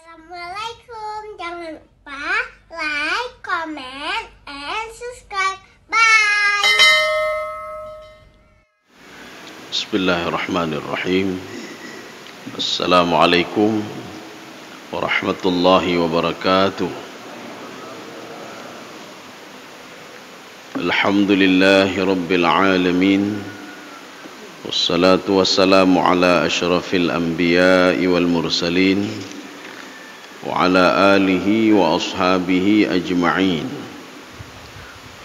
Assalamualaikum. Jangan lupa like, comment, and subscribe. Bye. Bismillahirrahmanirrahim. Assalamualaikum warahmatullahi wabarakatuh. Alhamdulillahi rabbil alamin. Wassalatu wassalamu ala asyrafil anbiya'i wal mursalin wa ala alihi wa ashabihi ajma'in.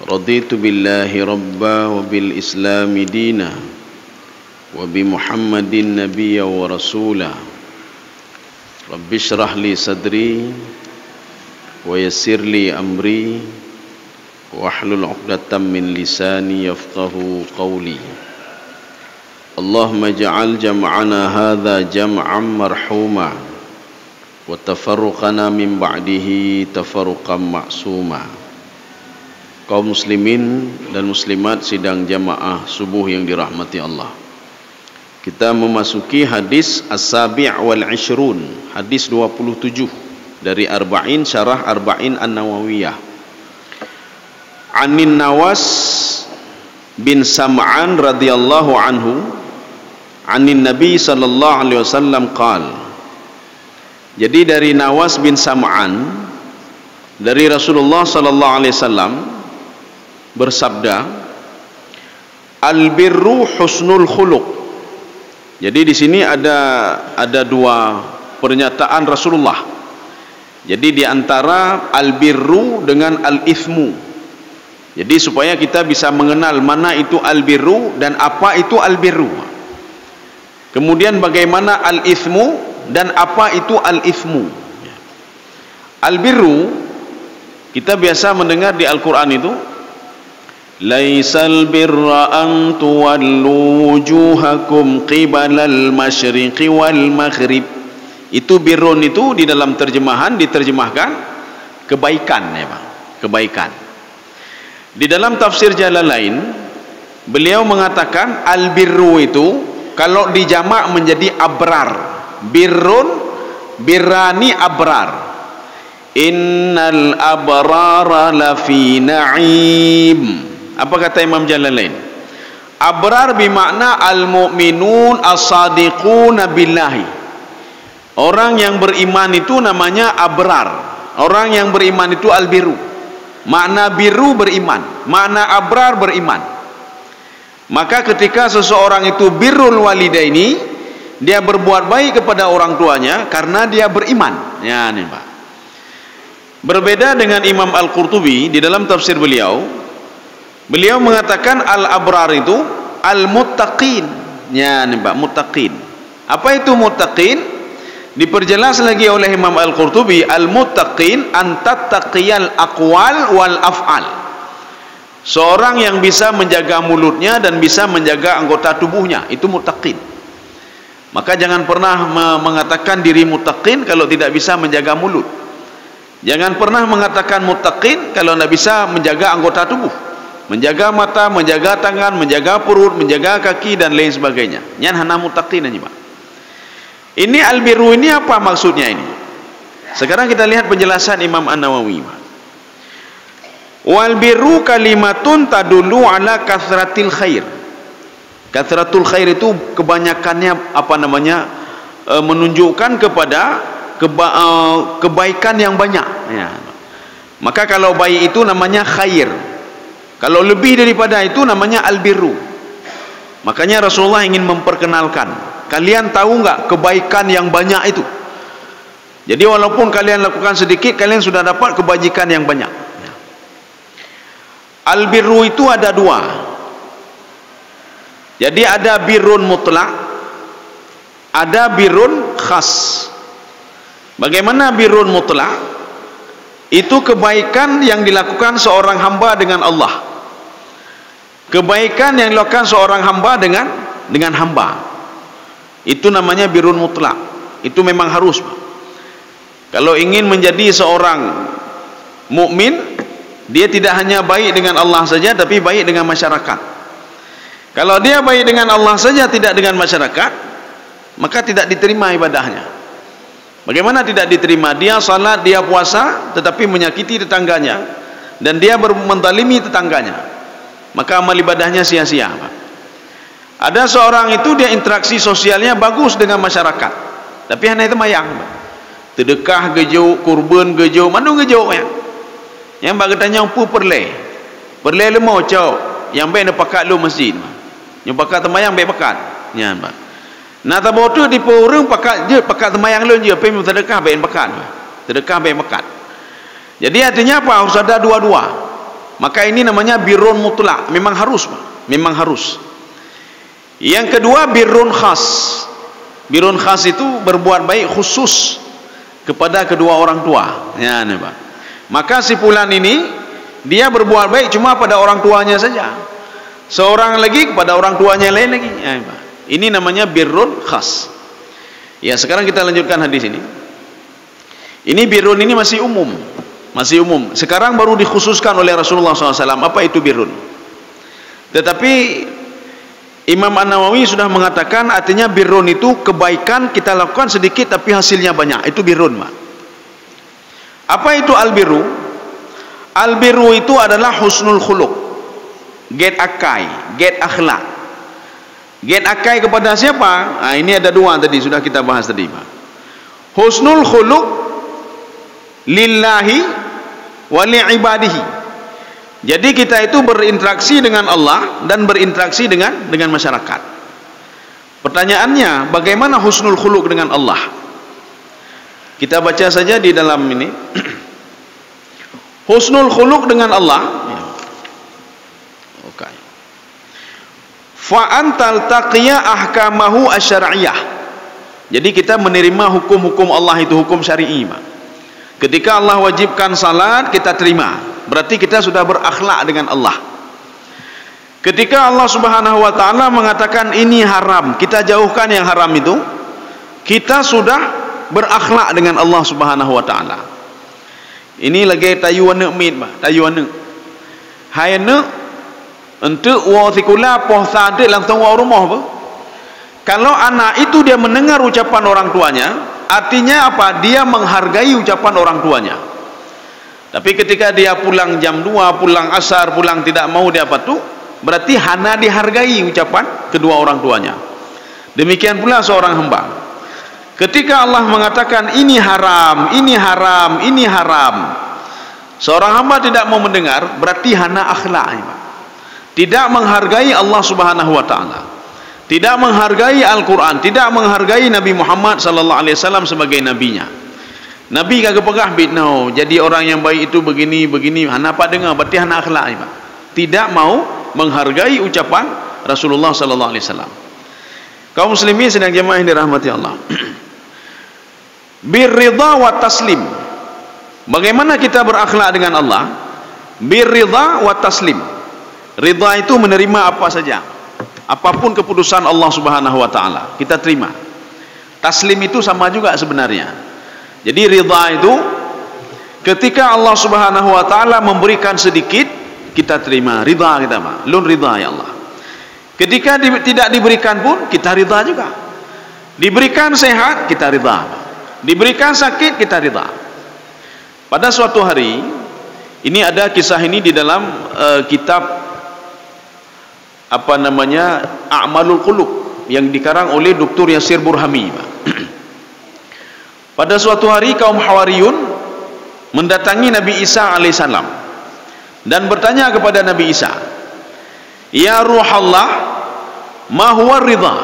Raditu billahi rabba wa bil islami dina wa bi Muhammadin nabiyya wa rasula. Rabbi shrah li sadri wa yassir li amri wahlul 'uqdatam min lisani yafqahu qawli. Allahumma ja'al jam'ana hadha jam'an marhuma wa tafarruqana min ba'dihi tafarruqan ma'suma. Kaum muslimin dan muslimat sidang jamaah subuh yang dirahmati Allah, kita memasuki hadis as-sabi' wal 'ishrun, hadis 27 dari Arba'in, syarah Arba'in An-Nawawiyah. Anin Nawas bin Sam'an radhiyallahu anhu anin Nabi sallallahu alaihi wasallam qala. Jadi dari Nawas bin Sam'an dari Rasulullah sallallahu alaihi wasallam bersabda, al-birru husnul khuluq. Jadi di sini ada dua pernyataan Rasulullah. Jadi di antara al-birru dengan al-ithmu. Jadi supaya kita bisa mengenal mana itu al-birru dan apa itu al-birru. Kemudian bagaimana al-ithmu dan apa itu al-ithmu. Al-birru, kita biasa mendengar di Al-Quran itu, laisal birra an tuwallu wujuhakum qibalal masyriqi wal maghrib. Itu birrun itu di dalam terjemahan diterjemahkan kebaikan, ya Pak, kebaikan. Di dalam tafsir Jalalain beliau mengatakan al-birru itu kalau dijamak menjadi abrar. Birrun, birrani, abrar. Innal abrara lafi na'im. Apa kata Imam Jalalain? Abrar bermakna al-mu'minun as-sadiquna billahi. Orang yang beriman itu namanya abrar. Orang yang beriman itu al-birru. Makna birru beriman, makna abrar beriman. Maka ketika seseorang itu birrul walidaini, dia berbuat baik kepada orang tuanya karena dia beriman. Ya, nih Pak. Berbeda dengan Imam Al-Qurtubi di dalam tafsir beliau, beliau mengatakan al-abrar itu al-muttaqin. Ya, nih Pak, muttaqin. Apa itu muttaqin? Diperjelas lagi oleh Imam Al-Qurtubi, al-muttaqin an tattaqiyal aqwal wal af'al. Seorang yang bisa menjaga mulutnya dan bisa menjaga anggota tubuhnya, itu muttaqin. Maka jangan pernah mengatakan diri muttaqin kalau tidak bisa menjaga mulut. Jangan pernah mengatakan muttaqin kalau tidak bisa menjaga anggota tubuh, menjaga mata, menjaga tangan, menjaga perut, menjaga kaki dan lain sebagainya. Nyan hana muttaqin aja, Pak. Ini al-birru ini apa maksudnya ini? Sekarang kita lihat penjelasan Imam An-Nawawi. Wal birru kalimatun tadullu ala kathratil khair. Kathratul khair itu kebanyakannya menunjukkan kepada kebaikan yang banyak, ya. Maka kalau baik itu namanya khair, kalau lebih daripada itu namanya albirru. Makanya Rasulullah ingin memperkenalkan, kalian tahu nggak kebaikan yang banyak itu? Jadi walaupun kalian lakukan sedikit, kalian sudah dapat kebajikan yang banyak, ya. Albirru itu ada dua. Jadi ada birrun mutlak, ada birrun khas. Bagaimana birrun mutlak? Itu kebaikan yang dilakukan seorang hamba dengan Allah. Kebaikan yang dilakukan seorang hamba dengan hamba. Itu namanya birrun mutlak. Itu memang harus, Pak. Kalau ingin menjadi seorang mukmin, dia tidak hanya baik dengan Allah saja, tapi baik dengan masyarakat. Kalau dia baik dengan Allah saja, tidak dengan masyarakat, maka tidak diterima ibadahnya. Bagaimana tidak diterima? Dia salat, dia puasa, tetapi menyakiti tetangganya dan dia menzalimi tetangganya, maka amal ibadahnya sia-sia. Ada seorang itu dia interaksi sosialnya bagus dengan masyarakat, tapi hanya itu mayang, sedekah gejuk, kurban gejuk, mana gejuk ya? Yang bagi tanya apa perle lemau cau, yang baik nak pakat lu masjid, yang pakat temayang baik pakat, ya bang. Nah tahu tu di orang pakat temayang lu je, pergi sedekah baik pakat, sedekah baik pakat. Jadi artinya apa? Harus ada dua-dua. Maka ini namanya birrun mutlak, memang harus, memang harus. Yang kedua birrun khas. Birrun khas itu berbuat baik khusus kepada kedua orang tua. Ya, nih, Pak. Maka si fulan ini dia berbuat baik cuma pada orang tuanya saja. Seorang lagi kepada orang tuanya lain lagi. Ya, Pak. Ini namanya birrun khas. Ya, sekarang kita lanjutkan hadis ini. Ini birrun ini masih umum. Masih umum. Sekarang baru dikhususkan oleh Rasulullah SAW. Apa itu birrun? Tetapi Imam An-Nawawi sudah mengatakan artinya birrun itu kebaikan kita lakukan sedikit tapi hasilnya banyak. Itu birrun, Mak. Apa itu al-birru? Al-birru itu adalah husnul khuluq. Get akai, get akhlak. Get akai kepada siapa? Nah, ini ada dua tadi sudah kita bahas tadi, Pak. Husnul khuluq lillahi wa li'ibadihi. Jadi kita itu berinteraksi dengan Allah dan berinteraksi dengan masyarakat. Pertanyaannya, bagaimana husnul khuluq dengan Allah? Kita baca saja di dalam ini. Husnul khuluq dengan Allah. Okay. Fa antal taqiya ahkamahu asyariyah. Jadi kita menerima hukum-hukum Allah itu hukum syar'i, Pak. Ketika Allah wajibkan salat, kita terima. Berarti kita sudah berakhlak dengan Allah. Ketika Allah Subhanahu wa taala mengatakan ini haram, kita jauhkan yang haram itu, kita sudah berakhlak dengan Allah Subhanahu wa taala. Ini lagi tayu anak mit, Pak. Tayu anak. Hai anak, untuk wa sikula poh sade langsung wa rumah, Pak. Kalau anak itu dia mendengar ucapan orang tuanya, artinya apa? Dia menghargai ucapan orang tuanya. Tapi ketika dia pulang jam 2, pulang asar, pulang tidak mau dia apa tu, berarti hana dihargai ucapan kedua orang tuanya. Demikian pula seorang hamba. Ketika Allah mengatakan ini haram, ini haram, ini haram, seorang hamba tidak mau mendengar, berarti hana akhlak. Tidak menghargai Allah Subhanahu wa taala. Tidak menghargai Al-Quran, tidak menghargai Nabi Muhammad sallallahu alaihi wasallam sebagai nabinya. Nabi kagak pegah bitnau. Jadi orang yang baik itu begini, hana apa dengar, berarti hana akhlak, Pak. Tidak mau menghargai ucapan Rasulullah sallallahu alaihi wasallam. Kaum muslimin sedang jemaah yang dirahmati Allah. Birridha wa taslim. Bagaimana kita berakhlak dengan Allah? Birridha wa taslim. Ridha itu menerima apa saja. Apapun keputusan Allah Subhanahu wa taala, kita terima. Taslim itu sama juga sebenarnya. Jadi ridha itu ketika Allah Subhanahu wa taala memberikan sedikit, kita terima, ridha kita, Pak. Lun ridha ya Allah. Ketika tidak diberikan pun kita ridha juga. Diberikan sehat, kita ridha. Diberikan sakit, kita ridha. Pada suatu hari, ini ada kisah ini di dalam kitab apa namanya A'malul Qulub yang dikarang oleh Dr. Yasir Burhami, Pak. Pada suatu hari kaum Hawariyun mendatangi Nabi Isa alaihissalam dan bertanya kepada Nabi Isa, ya Ruhallah, ma huwa ridha?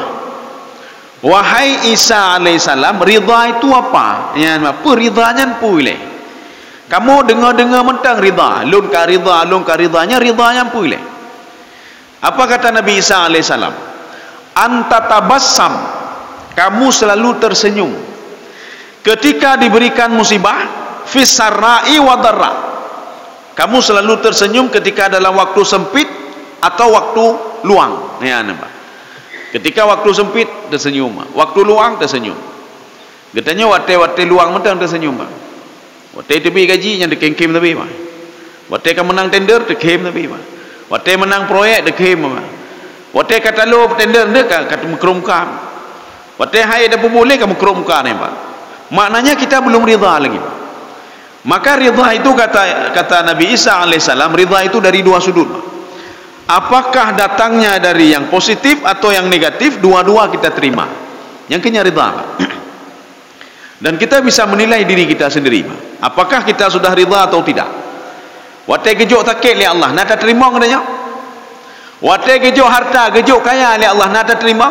Wahai Isa alaihissalam, ridha itu apa? Ya, apa ridhanya apa ile? Kamu dengar-dengar mentang ridha, lun ka ridhanya ridhanya apa ile? Apa kata Nabi Isa alaihissalam? Anta tabassam, kamu selalu tersenyum ketika diberikan musibah, fisarra'i wa dharra. Kamu selalu tersenyum ketika dalam waktu sempit atau waktu luang. Ya, nampak. Ketika waktu sempit tersenyum, waktu luang tersenyum. Katanya waktu luang mentang tersenyum, Pak. Waktu tebi gaji yang dekem tapi, Pak. Waktu kan menang tender dekem tapi, Pak. Waktu menang proyek dekem, Pak. Waktu kata lu tender dekat kata mengkerumkan. Waktu hai ada boleh kamu kerumkan, Pak. maknanya kita belum ridha lagi. Maka ridha itu kata Nabi Isa alaihissalam, ridha itu dari dua sudut. Apakah datangnya dari yang positif atau yang negatif, dua-dua kita terima. Yang kenya ridha. Dan kita bisa menilai diri kita sendiri. Apakah kita sudah ridha atau tidak? Watai gejok takik li Allah, nak terima katanya. Watai gejok harta, gejok kaya li Allah, nak terima.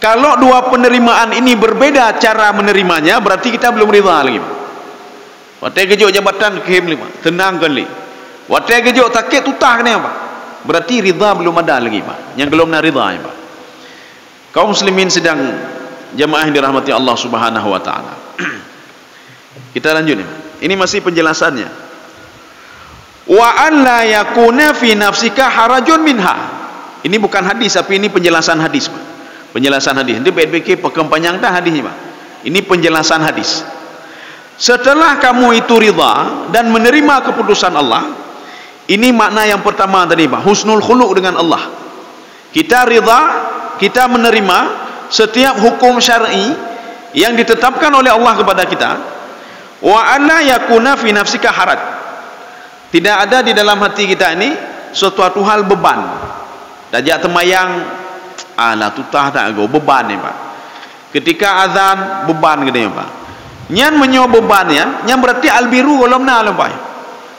Kalau dua penerimaan ini berbeda cara menerimanya, berarti kita belum ridha lagi. Watai gejok jabatan kehem lima, tenangkan li. Watai gejok takik tutah kena apa? Berarti ridha belum ada lagi, Pak. Yang belum nak ridha, Pak. Kaum muslimin sedang jamaah yang dirahmati Allah Subhanahu wa taala. Kita lanjut ni. Ini masih penjelasannya. Wa an la yakuna fi nafsika harajun minha. Ini bukan hadis tapi ini penjelasan hadis, Pak. Penjelasan hadis. Nanti BBK panjang dah hadis ni, Pak. Ini penjelasan hadis. Setelah kamu itu ridha dan menerima keputusan Allah, ini makna yang pertama tadi, Pak. Husnul khuluq dengan Allah. Kita ridha, kita menerima setiap hukum syar'i yang ditetapkan oleh Allah kepada kita. Wa alla yakuna fi nafsika haraj. Tidak ada di dalam hati kita ini suatu hal beban. Dajak temayang, alah tutah tak go beban ni, Pak. Ketika azan beban gede, Pak. Nyan menyo beban nyan berarti albiru belum ada, Pak.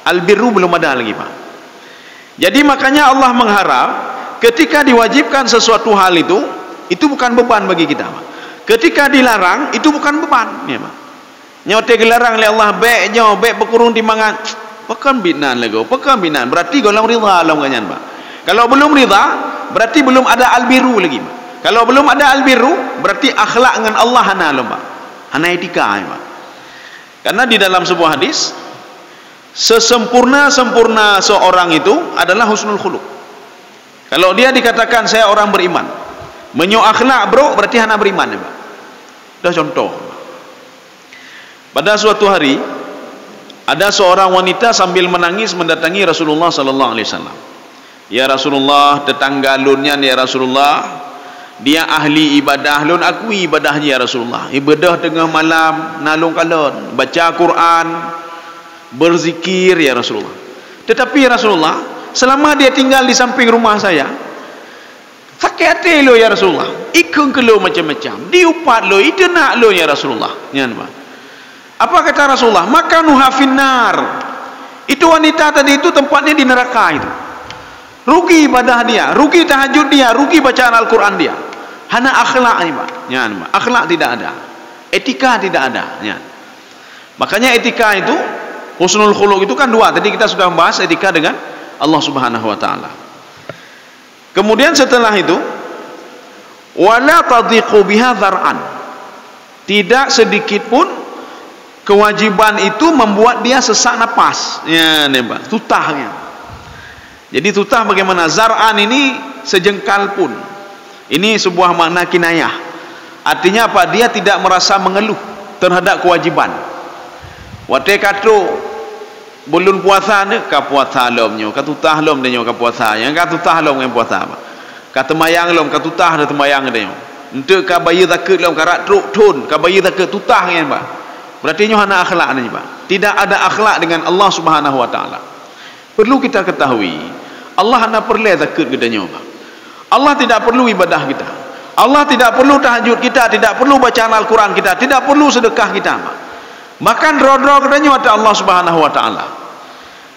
Albiru belum ada lagi, Pak. Jadi makanya Allah mengharap ketika diwajibkan sesuatu hal itu bukan beban bagi kita, Pak. Ketika dilarang itu bukan beban, ya, Pak. Nyote gelarang oleh Allah baik berkurung timbangan. Pekan binan lego, pekan binan. Berarti golong ridha dalam kanyan, Pak. Kalau belum ridha, berarti belum ada albiru lagi, Pak. Kalau belum ada albiru, berarti akhlak dengan Allah hana lho, Pak. Hana etika, ya, Pak. Karena di dalam sebuah hadis, sesempurna seorang itu adalah husnul khuluq. Kalau dia dikatakan saya orang beriman, menyo akhlak bro, berarti hana beriman, ya, Pak. Dah contoh. Pada suatu hari ada seorang wanita sambil menangis mendatangi Rasulullah sallallahu alaihi wasallam. Ya Rasulullah, tetangga lunnya ya Rasulullah, dia ahli ibadah lun, aku ibadahnya ya Rasulullah. Ibadah tengah malam nalung kalon, baca Quran, berzikir ya Rasulullah. Tetapi ya Rasulullah, selama dia tinggal di samping rumah saya, sakit hati lo ya Rasulullah. Ikung ke lo macam-macam, diupat lo, itu nak lo ya Rasulullah. Nyan, Pak. Apa kata Rasulullah? Makanuha finnar. Itu wanita tadi itu tempatnya di neraka itu. Rugi ibadah dia, rugi tahajud dia, rugi bacaan Al-Quran dia. Hana akhlak ni, Pak. Nyan, Pak. Akhlak tidak ada, etika tidak ada. Nyan. Makanya etika itu, husnul khuluq itu kan dua. Tadi kita sudah membahas etika dengan Allah Subhanahu wa taala. Kemudian setelah itu, wala tadhiqu biha dzar'an. Tidak sedikit pun kewajiban itu membuat dia sesak napas, ya, nih, Pak. Tutahnya. Jadi tutah bagaimana? Zar'an ini sejengkal pun. Ini sebuah makna kinayah. Artinya apa? Dia tidak merasa mengeluh terhadap kewajiban. Waktu kata belum puasa ni, ka puasa lomnya, ka tutah lom dia ka puasa. Yang ka tutah lom yang puasa apa? Ka temayang lom, ka tutah ada temayang dia. Untuk ka bayi zakat lom, ka rak truk tun, ka bayi zakat tutah kan, Pak. Berarti nyo hana akhlak ni, Pak. Tidak ada akhlak dengan Allah Subhanahu wa taala. Perlu kita ketahui, Allah hana perlu zakat kita nyo, Pak. Allah tidak perlu ibadah kita. Allah tidak perlu tahajud kita, tidak perlu bacaan Al-Quran kita, tidak perlu sedekah kita, Pak. Bahkan ro-ro kita nyo ada Allah Subhanahu wa taala.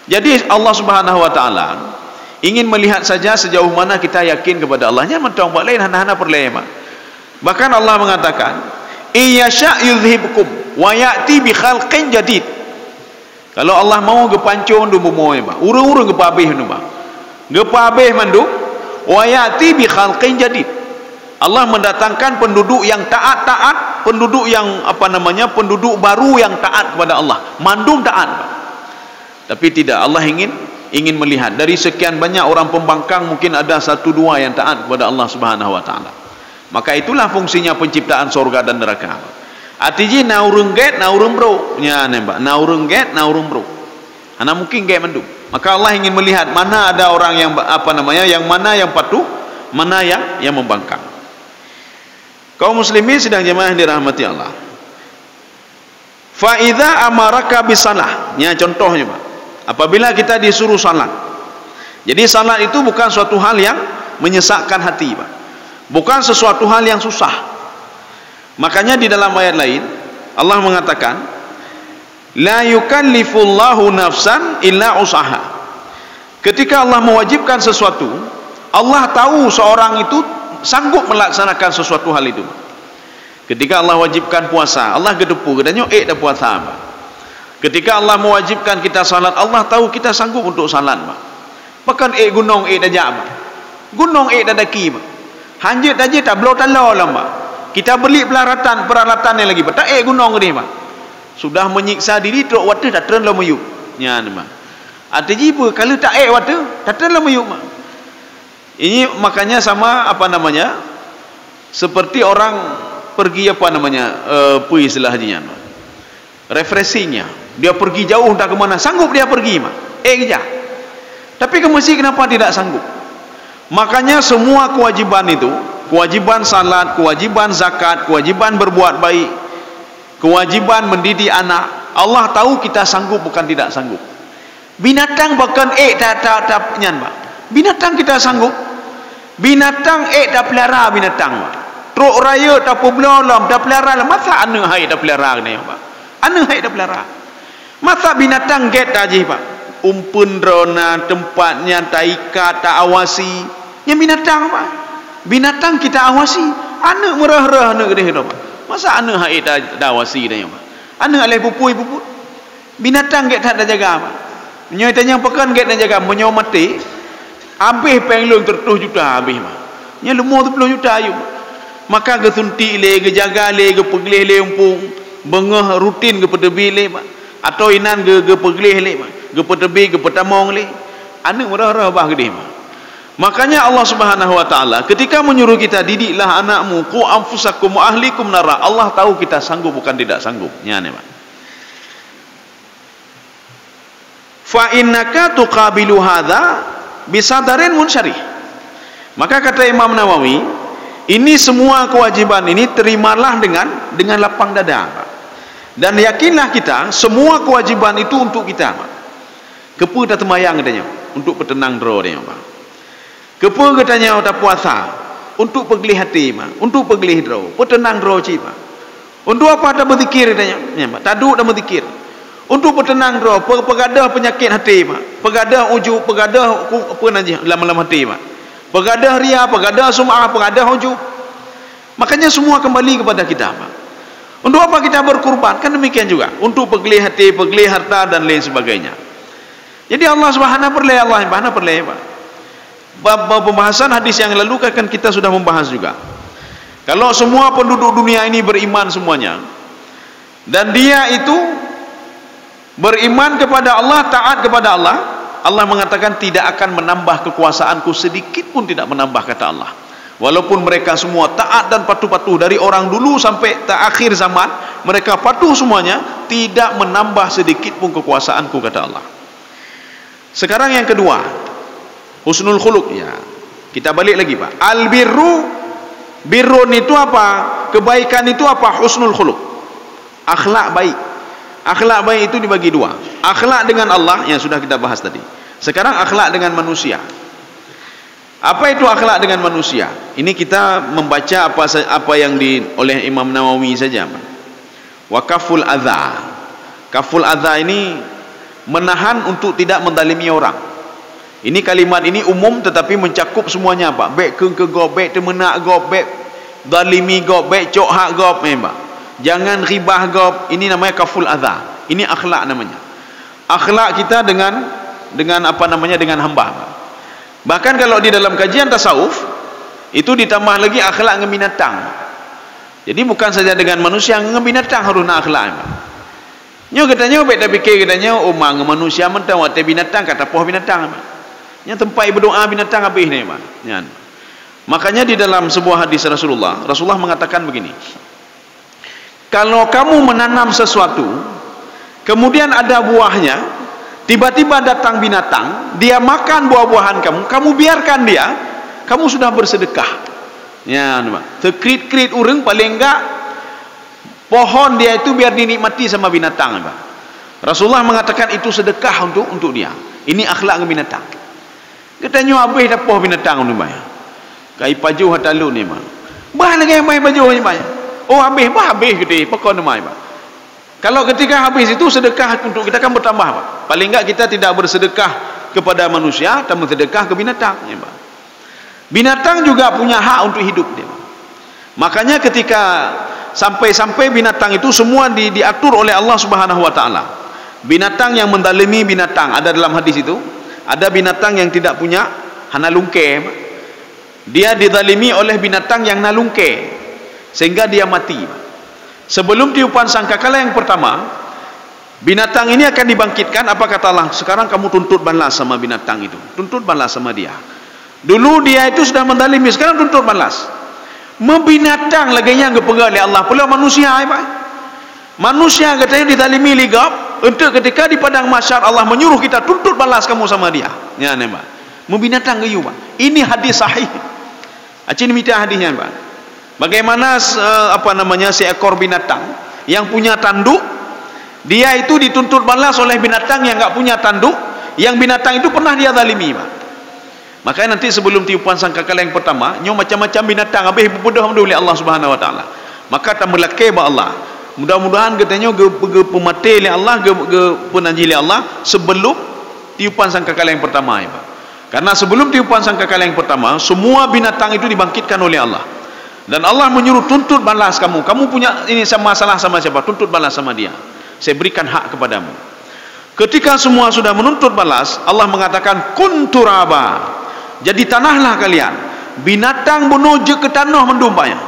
Jadi Allah Subhanahu wa taala ingin melihat saja sejauh mana kita yakin kepada Allah. Nya mentong buat lain hana-hana perlu, Pak. Bahkan Allah mengatakan, "Iyasha yuzhibkum wa ya'ti bi khalqin jadid." Kalau Allah mau gepancung du bumoy, Pak. Urung-urung gepabeh nu, Pak. Gepabeh mandu wa ya'ti bi khalqin jadid. Allah mendatangkan penduduk yang taat-taat, penduduk yang penduduk baru yang taat kepada Allah. Mandum taat, Pak. Tapi tidak, Allah ingin melihat dari sekian banyak orang pembangkang mungkin ada 1-2 yang taat kepada Allah Subhanahu wa taala. Maka itulah fungsinya penciptaan surga dan neraka. Artinya naurung get, naurung bro. Ya, nembak. Naurung get, naurung bro. Ana mungkin get mendung. Maka Allah ingin melihat mana ada orang yang yang mana yang patuh, mana yang membangkang. Kaum muslimin sedang jemaah dirahmati Allah. Fa idza amaraka bisalah. Ya, contohnya Pak. Apabila kita disuruh salat. Jadi salat itu bukan suatu hal yang menyesakkan hati, Pak. Bukan sesuatu hal yang susah. Makanya di dalam ayat lain Allah mengatakan, la yukallifullahu nafsan illa usaha. Ketika Allah mewajibkan sesuatu, Allah tahu seorang itu sanggup melaksanakan sesuatu hal itu. Ketika Allah wajibkan puasa, Allah gedepu katanya dah puasa, Pak. Ketika Allah mewajibkan kita salat, Allah tahu kita sanggup untuk salat, Pak. Bahkan gunung dah jak, Pak. Gunung dah daki, Pak. Hanjit aja tak blow talau lah, Pak. Kita beli peralatan yang lagi, Pak. Tak gunung ni, Pak. Sudah menyiksa diri teruk water tak tren lah mayuk. Ya, Pak. Artinya apa? Kalau tak water, tak tren lah mayuk, Pak. Ini makanya sama apa namanya? Seperti orang pergi apa namanya? Apa istilahnya? Refreshingnya. Dia pergi jauh entah ke mana, sanggup dia pergi, Pak. Kerja. Tapi mesti kenapa tidak sanggup? Makanya semua kewajiban itu, kewajiban salat, kewajiban zakat, kewajiban berbuat baik, kewajiban mendidik anak, Allah tahu kita sanggup bukan tidak sanggup. Binatang bahkan tak nyan, Pak. Binatang kita sanggup. Binatang tak pelihara binatang, Pak. Truk raya tak pelihara, tak pelihara lah. Masa ana hai tak pelihara ni, Pak? Ana hai tak pelihara. Masa binatang get aja, Pak. Umpun drona tempatnya tak ikat, tak awasi. Yang binatang, Pak. Binatang kita awasi. Ana merah-rah ana gede, Pak. Masa ana hai tak awasi dah, Pak. Ana alai pupui. Binatang get tak ada jaga, Pak. Menyo tanya pekan get nak jaga, menyo mati. Habis penglung 100 juta habis, Pak. Nya lemah 10 juta ayu. Maka ke suntik le, ke jaga le, ke peglih le umpung, bengah rutin ke petebi le, Pak. Atau inan ke peglih le, Pak. Ke petebi, ke petamong le. Anak merah-rah bah gede, Pak. Makanya Allah Subhanahu wa taala ketika menyuruh kita didiklah anakmu, qu anfusakum wa ahlikum nara. Allah tahu kita sanggup bukan tidak sanggup. Nya ni, Pak. Fa innaka tuqabilu hadza bisadarin munsyarih. Maka kata Imam Nawawi, ini semua kewajiban ini terimalah dengan lapang dada, Pak. Dan yakinlah kita semua kewajiban itu untuk kita, Pak. Kepa dah temayang katanya untuk petenang dro dia, Pak. Kepa katanya dah puasa untuk pegelih hati, Pak. Untuk pegelih dro, petenang dro ci, Pak. Untuk apa dah berzikir katanya, ya, Pak. Taduk dah berzikir. Untuk petenang dro, pegadah penyakit hati, Pak. Pegadah ujub, pegadah apa nanti dalam hati, Pak. Pegadah ria, pegadah sum'ah, pegadah ujub. Makanya semua kembali kepada kita, Pak. Untuk apa kita berkorban? Kan demikian juga. Untuk pegelih hati, pegelih harta dan lain sebagainya. Jadi Allah Subhanahu perleh, Pak. Pembahasan hadis yang lalu kan kita sudah membahas juga. Kalau semua penduduk dunia ini beriman semuanya, dan dia itu beriman kepada Allah, taat kepada Allah, Allah mengatakan tidak akan menambah kekuasaanku sedikit pun, tidak menambah, kata Allah. Walaupun mereka semua taat dan patuh-patuh dari orang dulu sampai akhir zaman, mereka patuh semuanya, tidak menambah sedikit pun kekuasaanku, kata Allah. Sekarang yang kedua, husnul khuluq, ya. Kita balik lagi, Pak. Birrun itu apa? Kebaikan itu apa? Husnul khuluq. Akhlak baik. Akhlak baik itu dibagi dua. Akhlak dengan Allah yang sudah kita bahas tadi. Sekarang akhlak dengan manusia. Apa itu akhlak dengan manusia? Ini kita membaca apa yang oleh Imam Nawawi saja, Pak. Wa kaful adza. Kaful adza ini menahan untuk tidak mendalimi orang. Ini kalimat ini umum tetapi mencakup semuanya, Pak. Baik ke gob, baik temenak gob, baik dalimi gob, baik cok hak gob, Pak. Jangan ribah gob. Ini namanya kaful adza. Ini akhlak namanya. Akhlak kita dengan apa namanya, dengan hamba. Bahkan kalau di dalam kajian tasawuf itu ditambah lagi akhlak dengan binatang. Jadi bukan saja dengan manusia, dengan binatang harus nak akhlak. Nyo katanya baik dah fikir katanya umang manusia mentang wat binatang, kata poh binatang. Yang tempat berdoa binatang habis ni, Pak. Makanya di dalam sebuah hadis Rasulullah mengatakan begini. Kalau kamu menanam sesuatu, kemudian ada buahnya, tiba-tiba datang binatang, dia makan buah-buahan kamu biarkan dia, kamu sudah bersedekah. Ya, Pak. Sekrit-krit urang paling enggak pohon dia itu biar dinikmati sama binatang, Pak. Rasulullah mengatakan itu sedekah untuk dia. Ini akhlak binatang. Katanya habis dah poh binatang ni, Pak. Kai paju hatalu ni, Pak. Bah lagi mai paju ni, Pak. Oh habis gede pokok ni, Pak. Kalau ketika habis itu sedekah untuk kita kan bertambah, Pak. Paling enggak kita tidak bersedekah kepada manusia, tapi sedekah ke binatang, ya, Pak. Binatang juga punya hak untuk hidup dia. Makanya ketika sampai binatang itu semua diatur oleh Allah Subhanahu wa taala. Binatang yang mendalimi binatang, ada dalam hadis itu, ada binatang yang tidak punya hanalungke. Dia didalimi oleh binatang yang nalungke sehingga dia mati. Sebelum tiupan sangkakala yang pertama, binatang ini akan dibangkitkan. Apa kata Allah? Sekarang kamu tuntut balas sama binatang itu. Tuntut balas sama dia. Dulu dia itu sudah mendalimi, sekarang tuntut balas. Membinatang lagi yang dipegang oleh Allah pula manusia, Pak. Manusia katanya didalimi ligap, untuk ketika di padang mahsyar Allah menyuruh kita tuntut balas kamu sama dia. Ya, nih, Pak. Membinatang ke you, Pak. Ini hadis sahih. Acin minta hadisnya, Pak. Bagaimana seekor binatang yang punya tanduk, dia itu dituntut balas oleh binatang yang enggak punya tanduk, yang binatang itu pernah dia zalimi, Pak. Makanya nanti sebelum tiupan sangkakala yang pertama, nyo macam-macam binatang habis berbodoh oleh Allah Subhanahu wa taala. Maka tambah laki ba Allah. Mudah-mudahan katanya ge pemati oleh Allah, ge penanji oleh Allah sebelum tiupan sangkakala yang pertama, ya, Pak. Karena sebelum tiupan sangkakala yang pertama, semua binatang itu dibangkitkan oleh Allah. Dan Allah menyuruh tuntut balas kamu. Kamu punya ini sama masalah sama siapa? Tuntut balas sama dia. Saya berikan hak kepadamu. Ketika semua sudah menuntut balas, Allah mengatakan kun turaba. Jadi tanahlah kalian. Binatang menuju ke tanah mendumpanya.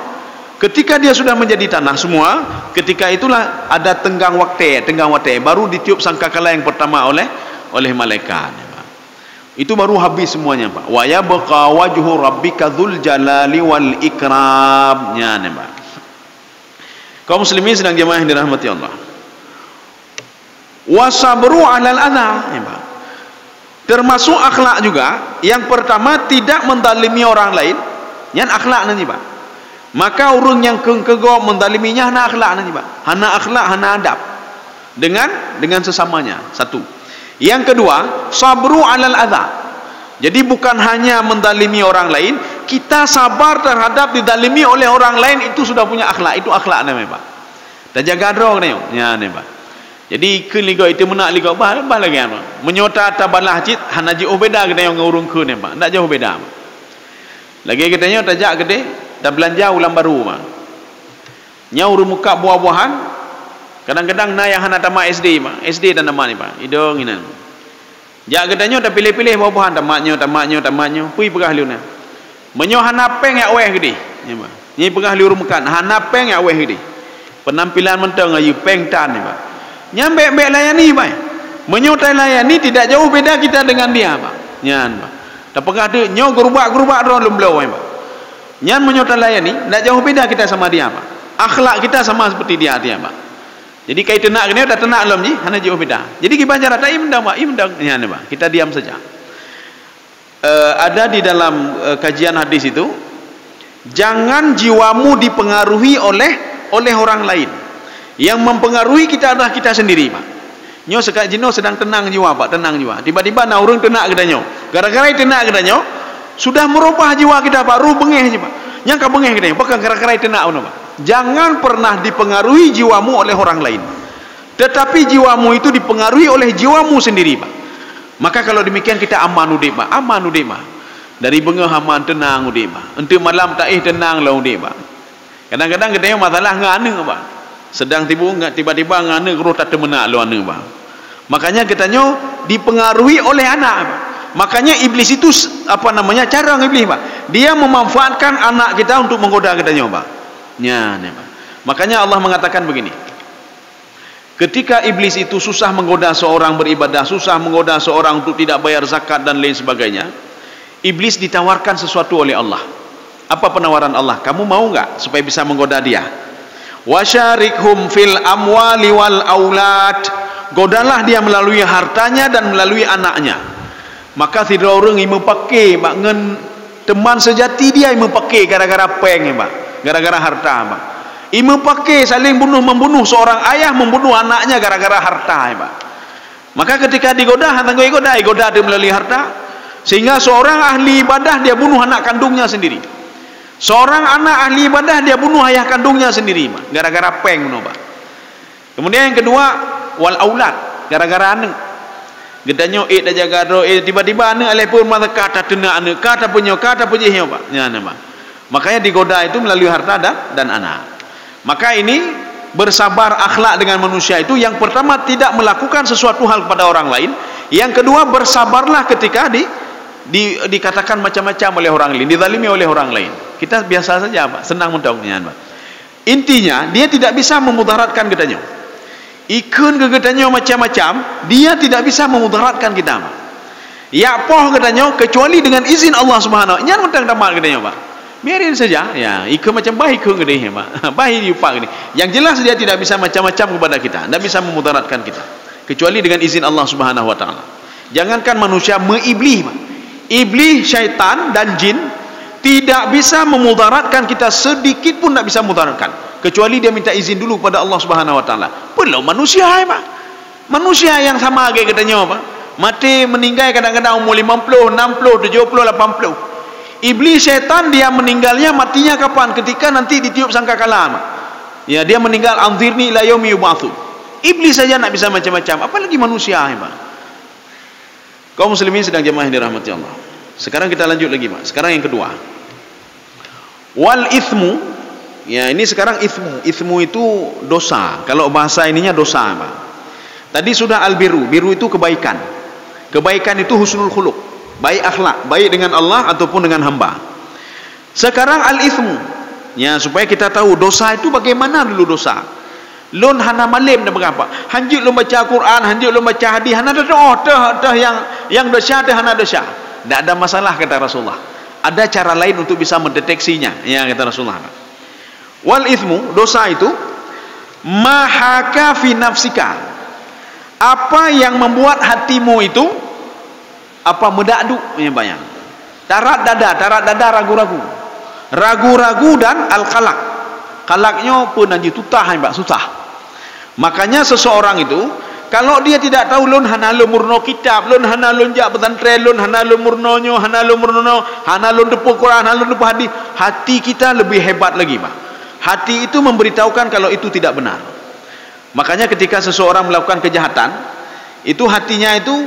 Ketika dia sudah menjadi tanah semua, ketika itulah ada tenggang waktu, baru ditiup sangkakala yang pertama oleh malaikat. Itu baru habis semuanya, Pak. Wa yabqa wajhu rabbika dzul jalali wal ikram. Ya, Pak. Kaum muslimin sedang jemaah yang dirahmati Allah. Wasabru 'alal adha, ya, Pak. Termasuk akhlak juga, yang pertama tidak mendalimi orang lain, yang akhlak nanti, Pak. Maka orang yang kego mendaliminya hana akhlak nanti, Pak. Hana akhlak, hana adab dengan sesamanya. Satu. Yang kedua, sabru 'alal adha. Jadi bukan hanya mendalimi orang lain, kita sabar terhadap didalimi oleh orang lain, itu sudah punya akhlak. Itu akhlak namanya, Pak. Dan jaga drong ni, ya, ni, Pak. Jadi ke liga itu menak liga bah lagi apa? Menyota tabalah cit hanaji beda kita yang ngurung ke ni, Pak. Tak jauh beda, Pak. Lagi katanya tajak gede dah belanja ulang baru, Pak. Nya urung muka buah-buahan. Kadang-kadang na yang hana tamat SD, Pak. SD dan nama ni, Pak. Idong inan. Jak katanya dah pilih-pilih buah-buahan tamatnya. Pui pegah liuna. Menyo hana peng ya weh gede. Ya, Pak. Ni pegah liur makan hana peng ya weh gede. Penampilan mentang ayu peng tan ni, Pak. Nyambe layani, Pak. Menyotai layani tidak jauh beda kita dengan dia, Pak. Nyan, Pak. Tak pegah tu nyo gerubak ron lemblau, Pak. Nyan menyotai layani tidak jauh beda kita sama dia, Pak. Akhlak kita sama seperti dia, Pak. Jadi kai tenak kena dah tenak lom ji, hana jauh beda. Jadi kita cara tak imdang, Pak. Nyan, Pak. Kita diam saja. Ada di dalam kajian hadis itu, jangan jiwamu dipengaruhi oleh orang lain. Yang mempengaruhi kita adalah kita sendiri, Pak. Nyo sekat jino sedang tenang jiwa, Pak, tenang jiwa. Tiba-tiba na urang tenak kedanyo. Gara-gara tenak kedanyo sudah merubah jiwa kita, Pak. Ru bengeh je, Pak. Yang ka bengeh kedanyo, bukan gara-gara tenak ono, Pak. Jangan pernah dipengaruhi jiwamu oleh orang lain. Tetapi jiwamu itu dipengaruhi oleh jiwamu sendiri, Pak. Maka kalau demikian kita aman udip, Pak. Aman udip, Pak. Dari bengeh aman tenang udip, Pak. Ente malam tak tenang lah udip, Pak. Kadang-kadang kedanyo masalah ngane, Pak. Sedang tiba-tiba ngane roh tak temenak lu ane, Pak. Makanya katanya dipengaruhi oleh anak, Pak. Makanya iblis itu cara iblis, Pak. Dia memanfaatkan anak kita untuk menggoda katanya, Pak. Ya, Pak. Makanya Allah mengatakan begini. Ketika iblis itu susah menggoda seorang beribadah, susah menggoda seorang untuk tidak bayar zakat dan lain sebagainya, iblis ditawarkan sesuatu oleh Allah. Apa penawaran Allah? Kamu mau enggak supaya bisa menggoda dia? Wasyarikhum fil amwali wal aulad. Godalah dia melalui hartanya dan melalui anaknya. Maka tidak orang yang pakai, Pak, ngen teman sejati dia yang pakai gara-gara peng, Pak. Gara-gara harta, Pak. Ima pakai saling membunuh seorang ayah membunuh anaknya gara-gara harta, Pak. Maka ketika digoda, goda dia melalui harta, sehingga seorang ahli ibadah dia bunuh anak kandungnya sendiri. Seorang anak ahli ibadah dia bunuh ayah kandungnya sendiri, Pak. Gara-gara peng, Pak. Kemudian yang kedua, wal aulad, gara-gara anak. Gedanya dah jaga tiba-tiba anak alih pun mata kata tenak anak, kata punya Pak. Ya, Pak. Makanya digoda itu melalui harta dan anak. Maka ini bersabar akhlak dengan manusia itu yang pertama tidak melakukan sesuatu hal kepada orang lain, yang kedua bersabarlah ketika dikatakan macam-macam oleh orang lain, dizalimi oleh orang lain. Kita biasa saja, Pak, senang mentaunya, Pak. Intinya dia tidak bisa memudaratkan kitanya. Ikun ke kitanya macam-macam, dia tidak bisa memudaratkan kita, Pak. Ya poh katanya kecuali dengan izin Allah Subhanahu. Jangan mentang tamat katanya, Pak. Biarin saja, ya, ikut macam baik ke dia, Pak. Baik diupak ini. Yang jelas dia tidak bisa macam-macam kepada kita, tidak bisa memudaratkan kita kecuali dengan izin Allah Subhanahu wa taala. Jangankan manusia, meiblis, Pak. Iblis, syaitan dan jin tidak bisa memudaratkan kita sedikit pun, tidak bisa memudaratkan kecuali dia minta izin dulu kepada Allah Subhanahu wa taala. Belum manusia, Pak. Manusia yang sama kayak katanya, Pak. Mati meninggal kadang-kadang umur 50, 60, 70, 80. Iblis syaitan dia meninggalnya matinya kapan? Ketika nanti ditiup sangkakala. Ya, dia meninggal anzirni ila yaumi yub'atsun. Iblis saja nak bisa macam-macam, apalagi manusia, Pak. Kaum muslimin sedang jemaah yang dirahmati Allah. Sekarang kita lanjut lagi, Pak. Sekarang yang kedua. Wal ithmu. Ya, ini sekarang ithmu. Ithmu itu dosa. Kalau bahasa ininya dosa, Pak. Tadi sudah al-birru. Birru itu kebaikan. Kebaikan itu husnul khuluq. Baik akhlak, baik dengan Allah ataupun dengan hamba. Sekarang al-ithmu, ya, supaya kita tahu dosa itu bagaimana dulu dosa. Lun hana malim dah berapa? Hanjut lu baca Quran, hanjut lu baca hadis, hana dah yang dosa dah hana dosa. Tak ada masalah kata Rasulullah. Ada cara lain untuk bisa mendeteksinya, ya kata Rasulullah. Wal ithmu, dosa itu mahaka fi nafsika. Apa yang membuat hatimu itu apa medakdu yang bayang. Tarat dada ragu-ragu dan al-qalaq. Qalaqnya pun nanti tutah, Pak, susah. Makanya seseorang itu kalau dia tidak tahu lun hana lun murno kitab, lun hana lun jak pesantren, lun hana lun murnonyo, hana lun depu Quran, hana lun depu hadis, hati kita lebih hebat lagi, Pak. Hati itu memberitahukan kalau itu tidak benar. Makanya ketika seseorang melakukan kejahatan, itu hatinya itu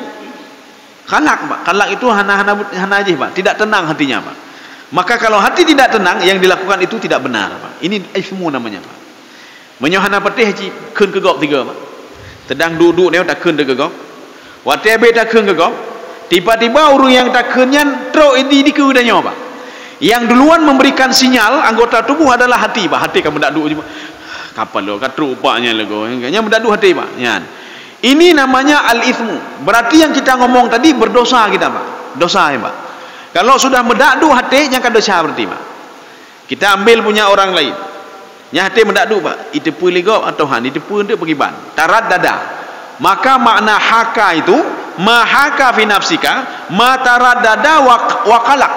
kalak, Pak. Kalak itu hana aja, Pak. Tidak tenang hatinya, Pak. Maka kalau hati tidak tenang, yang dilakukan itu tidak benar, Pak. Ini ismu namanya, Pak. Menyohana petih haji keun kegok tiga, Pak. Tedang duduk dia tak keun kegok. Waktu abe tak keun kegok, tiba-tiba orang yang tak keunnya teruk ini dikudanya, Pak. Yang duluan memberikan sinyal anggota tubuh adalah hati, Pak. Hati kamu tak duduk, Pak. Kapan lo katruk paknya lagu. Yang mendadu hati, Pak. Ya. Ini namanya al-ithmu. Berarti yang kita ngomong tadi berdosa kita, Pak. Dosa, ya, Pak. Kalau sudah mendadu hati, yang kan dosa berarti, Pak. Kita ambil punya orang lain. Yang hati mendadu, Pak. Itu pun ligop atau han. Itu pun untuk pergi ban. Tarat dada. Maka makna haka itu mahaka fi nafsika, ma tarat dada wa qalaq.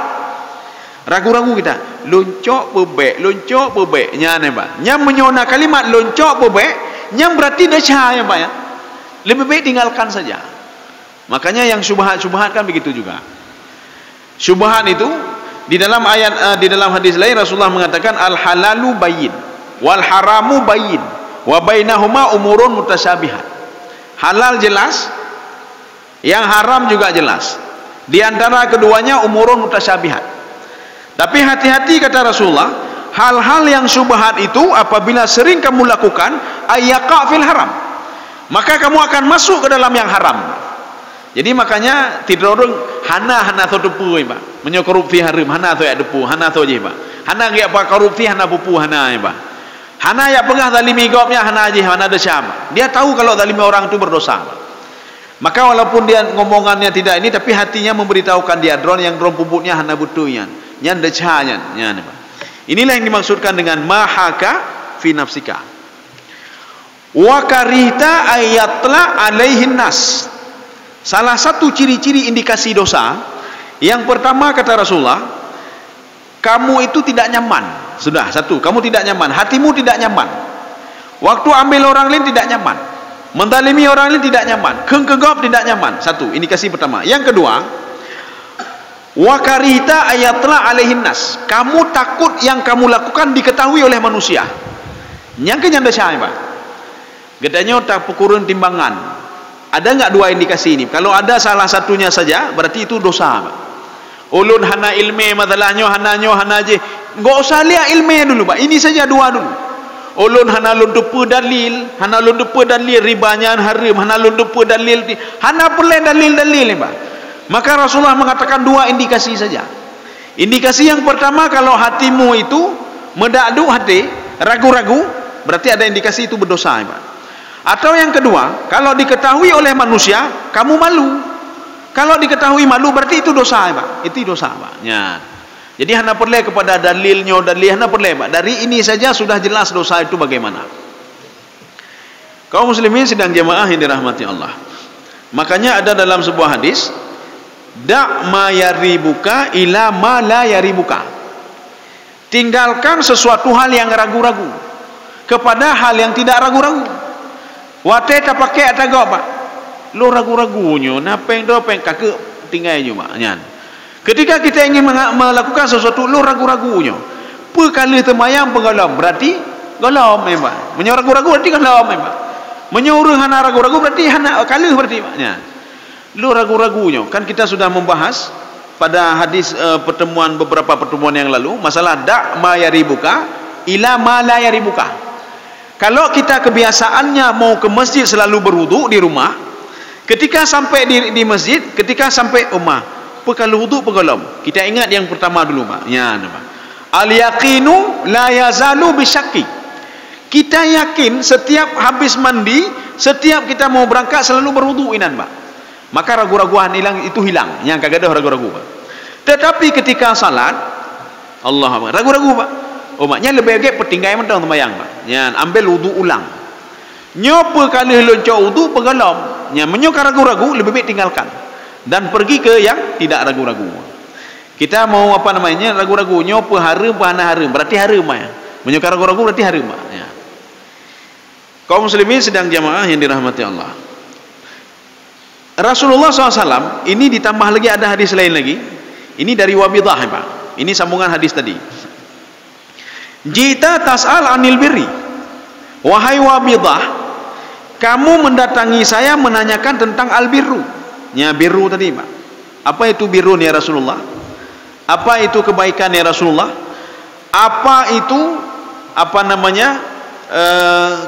Ragu-ragu kita. Loncok bebek. Nya, Pak. Yang menyona kalimat loncok bebek, yang berarti dosa, ya, Pak, ya. Lebih baik tinggalkan saja. Makanya yang syubhat kan begitu juga. Syubhat itu di dalam ayat di dalam hadis lain Rasulullah mengatakan al halalu bayyin wal haramu bayyin wa bainahuma umurun mutasyabihat. Halal jelas, yang haram juga jelas. Di antara keduanya umurun mutasyabihat. Tapi hati-hati kata Rasulullah, hal-hal yang syubhat itu apabila sering kamu lakukan ayyaqa fil haram, maka kamu akan masuk ke dalam yang haram. Jadi makanya tidak orang hana tu depu, Pak. Menyo korupsi haram, hana tu ya depu, hana tu je, Pak. Hana dia apa korupsi, hana pupu, hana, Pak. Hana ya pengah zalimi gopnya, hana je, hana dosa. Dia tahu kalau zalimi orang itu berdosa, Pak. Maka walaupun dia ngomongannya tidak ini, tapi hatinya memberitahukan dia drone yang drone pupuknya hana butuhnya, nyan decanya, nyan, Pak. Inilah yang dimaksudkan dengan mahaka fi nafsika. Wa karihta ayatla alaihin nas. Salah satu ciri-ciri indikasi dosa yang pertama kata Rasulullah, kamu itu tidak nyaman Sudah, satu, kamu tidak nyaman, hatimu tidak nyaman. Waktu ambil orang lain tidak nyaman. Mendalimi orang lain tidak nyaman. Kegap tidak nyaman. Satu, indikasi pertama. Yang kedua, wa karihta ayatla alaihin nas. Kamu takut yang kamu lakukan diketahui oleh manusia. Yang kenyanda syai, Pak. Gedanya tak pukurun timbangan. Ada enggak dua indikasi ini? Kalau ada salah satunya saja, berarti itu dosa, Pak. Ulun hana ilme madalahnya hana je. Enggak usah lihat ilme dulu, Pak. Ini saja dua dulu. Ulun hana lun dupa dalil, ribanya haram, hana lun dupa dalil, hana perlu dalil-dalil, Pak. Maka Rasulullah mengatakan dua indikasi saja. Indikasi yang pertama, kalau hatimu itu medadu hati, ragu-ragu, berarti ada indikasi itu berdosa, Pak. Atau yang kedua, kalau diketahui oleh manusia, kamu malu. Kalau diketahui malu, berarti itu dosa, Pak. Itu dosa, Pak. Ya. Jadi hana perlu kepada dalilnya, hana perlu, Pak. Dari ini saja sudah jelas dosa itu bagaimana. Kaum muslimin sedang jemaah yang dirahmati Allah. Makanya ada dalam sebuah hadis, da' ma yaribuka ila ma la yaribuka. Tinggalkan sesuatu hal yang ragu-ragu kepada hal yang tidak ragu-ragu. Wate tak pakai atagak, Pak. Lo ragu-ragunya, napeng dopeng kakek tinggalnya, Pak. Ketika kita ingin melakukan sesuatu, lo ragu-ragunya. Perkala temayang penggalam, berarti galam, Pak. Menyorak ragu-ragu berarti galam, Pak. Menyuruh hana ragu-ragu berarti hana kalah berarti, Pak. Lo ragu-ragunya. Kan kita sudah membahas pada hadis beberapa pertemuan yang lalu masalah da' ma yaribuka ila ma la yaribuka. Kalau kita kebiasaannya mau ke masjid selalu berwudu di rumah, ketika sampai di masjid, ketika sampai rumah, kalau wudu pegalam. Kita ingat yang pertama dulu, Pak. Ya, Pak. Al-yaqinu la yazalu bisyakki. Kita yakin setiap habis mandi, setiap kita mau berangkat selalu berwudu inan, Pak. Maka ragu-raguan itu hilang. Yang kagak ada ragu-ragu, Pak. Tetapi ketika salat, Allah, ragu-ragu, Pak. Maknya lebih baik pertinggai mentang tembayang, Pak. Ambil wudu ulang. Nyopa kali loncok wudu pegalam. Menyokar ragu-ragu, lebih baik tinggalkan dan pergi ke yang tidak ragu-ragu. Kita mau ragu-ragu, nyopa haram hana haram, berarti haram, ya. Menyokar ragu-ragu berarti haram, ya. Kaum muslimin sedang jamaah yang dirahmati Allah. Rasulullah SAW ini ditambah lagi ada hadis lain lagi. Ini dari Wabidah, Pak. Ini sambungan hadis tadi. Jita tas'al anil birri. Wahai Wabidah, kamu mendatangi saya menanyakan tentang al-birru. Birru tadi, Pak. Apa itu birru ya Rasulullah? Apa itu kebaikan ya Rasulullah? Apa itu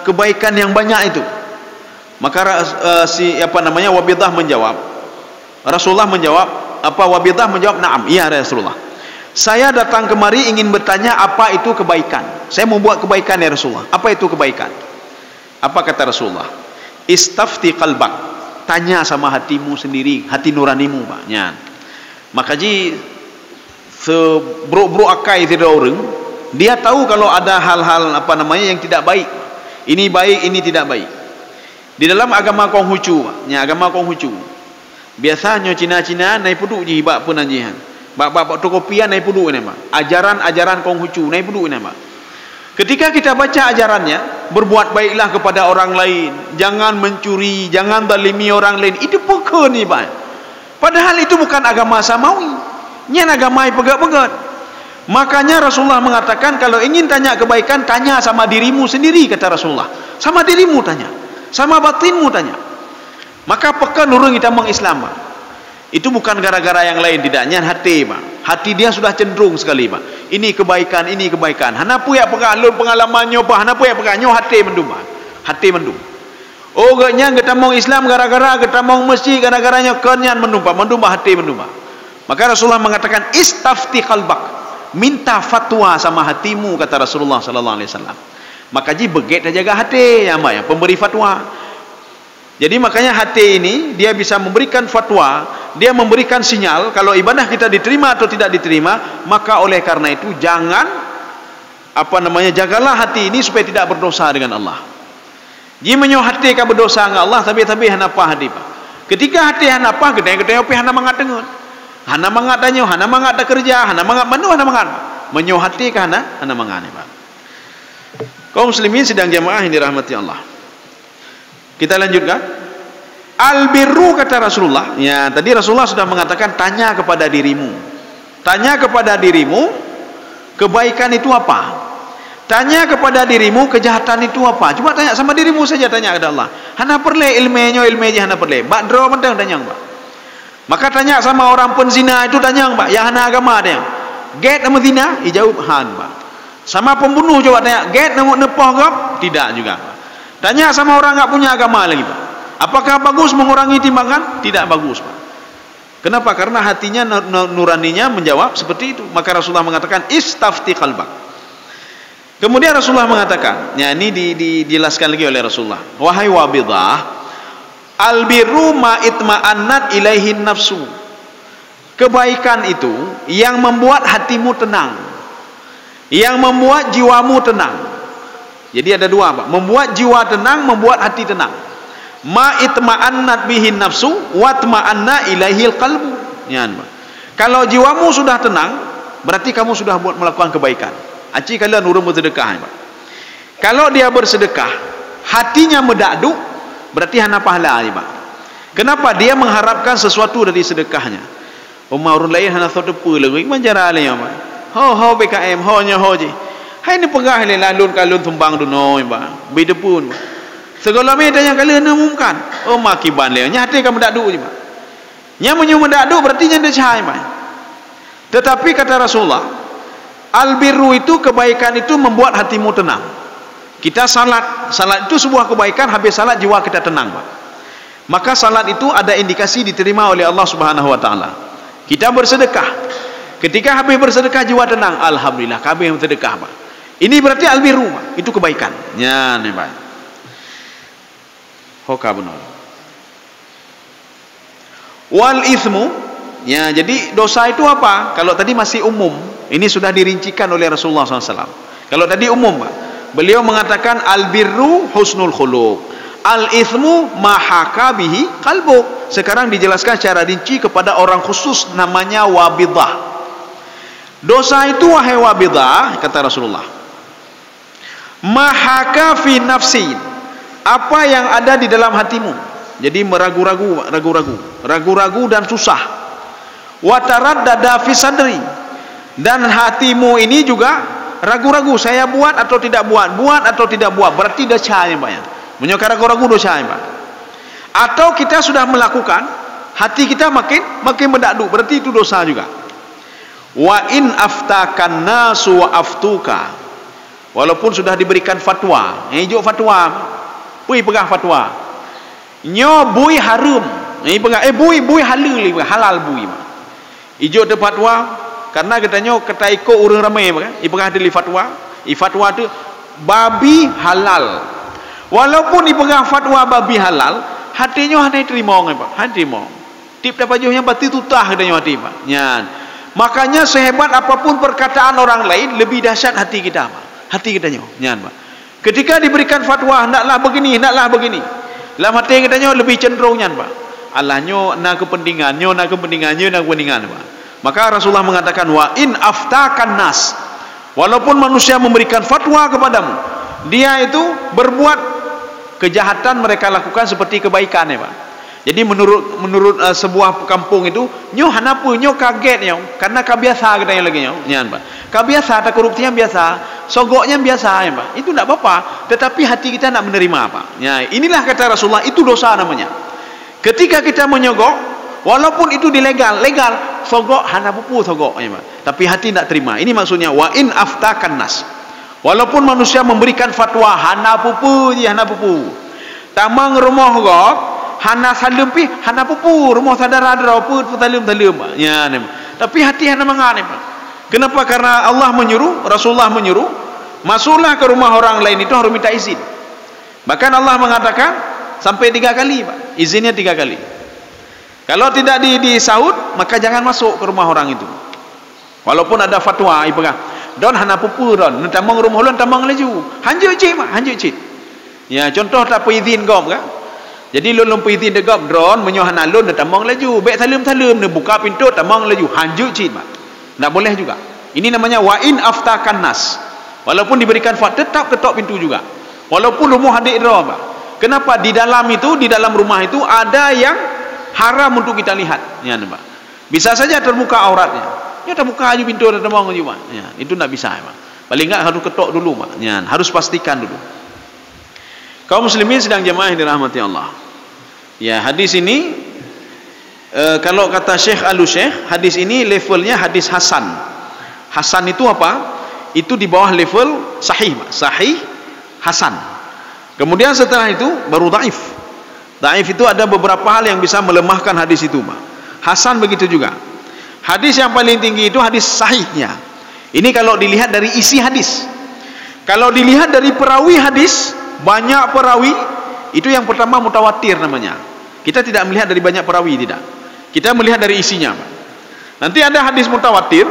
kebaikan yang banyak itu? Maka Wabidah menjawab. Rasulullah menjawab, Wabidah menjawab, "Na'am, iya Rasulullah. Saya datang kemari ingin bertanya apa itu kebaikan. Saya mau buat kebaikan ya Rasulullah. Apa itu kebaikan?" Apa kata Rasulullah? Istafti qalbak. Tanya sama hatimu sendiri, hati nuranimu, Pak. Maka sebruk-bruk akai tidak orang, dia tahu kalau ada hal-hal yang tidak baik. Ini baik, ini tidak baik. Di dalam agama Konghucu, Pak. Agama Konghucu. Biasanya Cina-Cina naik puduk je bab penanjihan. Bab tokopian naik puduk ini, Pak. Ajaran Konghucu naik puduk ini, Pak. Ketika kita baca ajarannya, berbuat baiklah kepada orang lain, jangan mencuri, jangan zalimi orang lain. Itu pokok ni, Pak. Padahal itu bukan agama samawi. Ini agama pegat-pegat. Makanya Rasulullah mengatakan kalau ingin tanya kebaikan, tanya sama dirimu sendiri, kata Rasulullah. Sama dirimu tanya, sama batinmu tanya. Maka pekan urung kita mengislam, Pak. Itu bukan gara-gara yang lain, tidaknya hati, Pak. Hati dia sudah cenderung sekali, Pak. Ini kebaikan, ini kebaikan. Hana puyak pengalun pengalamannya, Pak. Hana puyak pengalunnya, hati mendum, Pak. Hati mendum. Oh, gaknya kita mau Islam gara-gara, kita mau masjid gara-garanya kenyan mendum, Pak. Mendum, hati mendum, Pak. Maka Rasulullah mengatakan istafti qalbak. Minta fatwa sama hatimu, kata Rasulullah sallallahu alaihi wasallam. Maka beget jaga hati, ya, Mbak, ya, pemberi fatwa. Jadi makanya hati ini dia bisa memberikan fatwa, dia memberikan sinyal kalau ibadah kita diterima atau tidak diterima. Maka oleh karena itu jangan jagalah hati ini supaya tidak berdosa dengan Allah. Jadi menyo hati ka berdosa dengan Allah tapi hanapa hati, Pak. Ketika hati hanapa gede opi hana mangat dengun. Hana mangat danyo, hana mangat da kerja, hana mangat manu, hana mangat. menyo hati ke hana mangane Pak. Kaum muslimin sidang jamaah yang dirahmati Allah. Kita lanjutkan. Al-birru kata Rasulullah. Ya, tadi Rasulullah sudah mengatakan tanya kepada dirimu. Tanya kepada dirimu kebaikan itu apa? Tanya kepada dirimu kejahatan itu apa? Cuma tanya sama dirimu saja, tanya kepada Allah. Hana perle ilmunya hana perle. Bak dro mentang tanya Pak. Maka tanya sama orang penzina itu tanya Pak, ya hana agama dia. Get nama zina, dijawab han Pak. Sama pembunuh coba tanya, get nama nepoh gap? Tidak juga Pak. Tanya sama orang enggak punya agama lagi Pak. Apakah bagus mengurangi timbangan? Tidak bagus Pak. Kenapa? Karena hatinya nuraninya menjawab seperti itu. Maka Rasulullah mengatakan istafti qalbak. Kemudian Rasulullah mengatakan, ya ini dijelaskan lagi oleh Rasulullah. Wahai wabidah, albirru ma itma'annat ilaihin nafsu. Kebaikan itu yang membuat hatimu tenang, yang membuat jiwamu tenang. Jadi ada dua Pak, membuat jiwa tenang, membuat hati tenang. Ma itma'annat bihin nafsu wa tma'anna ilaihil qalbu. Ya, Pak. Kalau jiwamu sudah tenang, berarti kamu sudah buat melakukan kebaikan. Aci kalian urung bersedekah Pak. Kalau dia bersedekah, hatinya mendaduk, berarti hana pahala Pak. Kenapa? Dia mengharapkan sesuatu dari sedekahnya. Umar lain hana sotepu lagi manjara le Pak. Ho BKM ho nya ho je. Hai ni pegah le lalun kalun tumbang duno Pak. Beda pun. Segala macam yang kalian umumkan. Oh makiban le nya hati kamu mendaduk je Pak. Nya menyu mendaduk berarti nya dia cahaya Pak. Tetapi kata Rasulullah, albirru itu kebaikan itu membuat hatimu tenang. Kita salat itu sebuah kebaikan, habis salat jiwa kita tenang Pak. Maka salat itu ada indikasi diterima oleh Allah Subhanahu wa taala. Kita bersedekah. Ketika habis bersedekah jiwa tenang, alhamdulillah kami yang bersedekah Pak. Ini berarti albirru Pak, itu kebaikan. Ya nih Pak. Hoka benar. Wal itsmu, ya jadi dosa itu apa? Kalau tadi masih umum, ini sudah dirincikan oleh Rasulullah SAW. Kalau tadi umum Pak, beliau mengatakan albirru husnul khuluq, al-ithmu mahaka bihi qalbu. Sekarang dijelaskan secara rinci kepada orang khusus namanya wabidah. Dosa itu wahai wabidah, kata Rasulullah, mahaka fi nafsi, apa yang ada di dalam hatimu. Jadi meragu-ragu dan susah. Wa taraddada fi sadri, dan hatimu ini juga ragu-ragu, saya buat atau tidak buat, berarti dosa ya Pak ya. Menyokara ragu-ragu dosa ya Pak. Atau kita sudah melakukan, hati kita makin mendaduk, berarti itu dosa juga. Wa in aftakan nasu wa aftuka, walaupun sudah diberikan fatwa, hijau fatwa, pui pegah fatwa, nyo bui harum, ini pegah bui halal bui, hijau de fatwa, karena katanya kata ikut orang ramai kan, ipegah dili fatwa, fatwa tu babi halal. Walaupun ipegah fatwa babi halal, hatinya hanya terima kan Pak, hanya terima. Tip dapat yang bati tutah katanya hati Pak. Nyan. Makanya sehebat apapun perkataan orang lain, lebih dahsyat hati kita Pak. Hati kita nyan Pak. Ketika diberikan fatwa hendaklah begini, dalam hati kita lebih cenderung nyan Pak. Allahnya nak kepentingan Pak. Maka Rasulullah mengatakan wa in aftakan nas, walaupun manusia memberikan fatwa kepadamu, dia itu berbuat kejahatan mereka lakukan seperti kebaikan ya Pak. Jadi menurut sebuah kampung itu nyo hanapu nyo kaget nyo karena kabiasa katanya lagi nyo nyan Pak. Kabiasa tak korupsinya biasa, sogoknya biasa ya Pak. Itu tidak apa-apa, tetapi hati kita nak menerima Pak. Ya, inilah kata Rasulullah, itu dosa namanya. Ketika kita menyogok, walaupun itu legal, sogok hanapu sogok ya Pak. Tapi hati tidak terima. Ini maksudnya wa in aftakan nas. Walaupun manusia memberikan fatwa hana pupu, tamang rumah gop, hana salempi, hana pupu, rumah sadara put talim. Ya, tapi hati hana mangane. Kenapa? Karena Allah menyuruh, Rasulullah menyuruh, masuklah ke rumah orang lain itu harus minta izin. Bahkan Allah mengatakan sampai 3 kali, Pak. Izinnya 3 kali. Kalau tidak disahut, maka jangan masuk ke rumah orang itu. Walaupun ada fatwa, don hana pupu don, tamang rumah ulun tamang laju, hanjuk cik. Ya contoh tak izin gom kan. Jadi lun izin degap drone menyohana lun tamang laju, bek talum ne buka pintu tamang laju, hanjuk cik Pak. Tak boleh juga. Ini namanya wa in aftakan nas. Walaupun diberikan fatwa tetap ketok pintu juga. Walaupun rumah hadir apa? Kenapa? Di dalam itu, di dalam rumah itu ada yang haram untuk kita lihat. Ya, nampak. Bisa saja terbuka auratnya. Ya, terbuka aja pintu ada demang juga. Ya, itu tidak bisa, Pak. Paling enggak harus ketok dulu, Pak. Ya, harus pastikan dulu. Kaum muslimin sedang jemaah yang dirahmati Allah. Ya, hadis ini kalau kata Syekh Al-Syekh, hadis ini levelnya hadis hasan. Hasan itu apa? Itu di bawah level sahih, Pak. Sahih, hasan. Kemudian setelah itu baru dhaif. Dhaif itu ada beberapa hal yang bisa melemahkan hadis itu, Pak. Hasan begitu juga. Hadis yang paling tinggi itu hadis sahihnya. Ini kalau dilihat dari isi hadis. Kalau dilihat dari perawi hadis, banyak perawi, itu yang pertama mutawatir namanya. Kita tidak melihat dari banyak perawi, tidak. Kita melihat dari isinya, Pak. Nanti ada hadis mutawatir,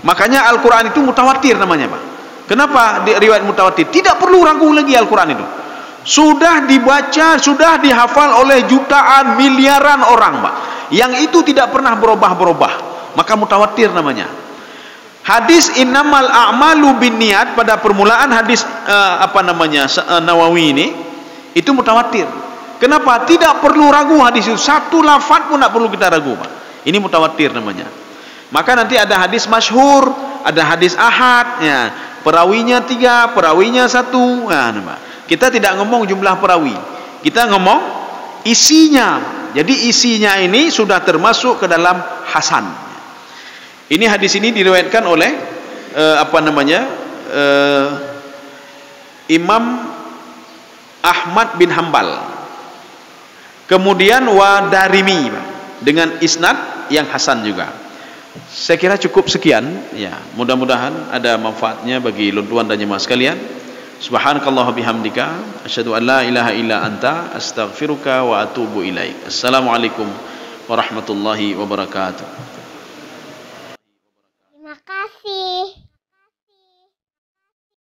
makanya Al-Quran itu mutawatir namanya, Pak. Kenapa riwayat mutawatir? Tidak perlu ragu lagi Al-Quran itu. Sudah dibaca, sudah dihafal oleh jutaan, miliaran orang, Pak. Yang itu tidak pernah berubah-berubah. Maka mutawatir namanya. Hadis innamal a'malu binniyat pada permulaan hadis Nawawi ini itu mutawatir. Kenapa? Tidak perlu ragu hadis itu. Satu lafaz pun tidak perlu kita ragu, Pak. Ini mutawatir namanya. Maka nanti ada hadis masyhur, ada hadis ahad, ya. Perawinya 3, perawinya 1. Nah, Pak. Kita tidak ngomong jumlah perawi. Kita ngomong isinya. Jadi isinya ini sudah termasuk ke dalam hasan. Ini hadis ini diriwayatkan oleh Imam Ahmad bin Hanbal. Kemudian wa Darimi dengan isnad yang hasan juga. Saya kira cukup sekian, ya. Mudah-mudahan ada manfaatnya bagi tuan dan jemaah sekalian. Subhanakallah bihamdika asyhadu an la ilaha illa anta astaghfiruka wa atubu ilaik. Assalamualaikum warahmatullahi wabarakatuh.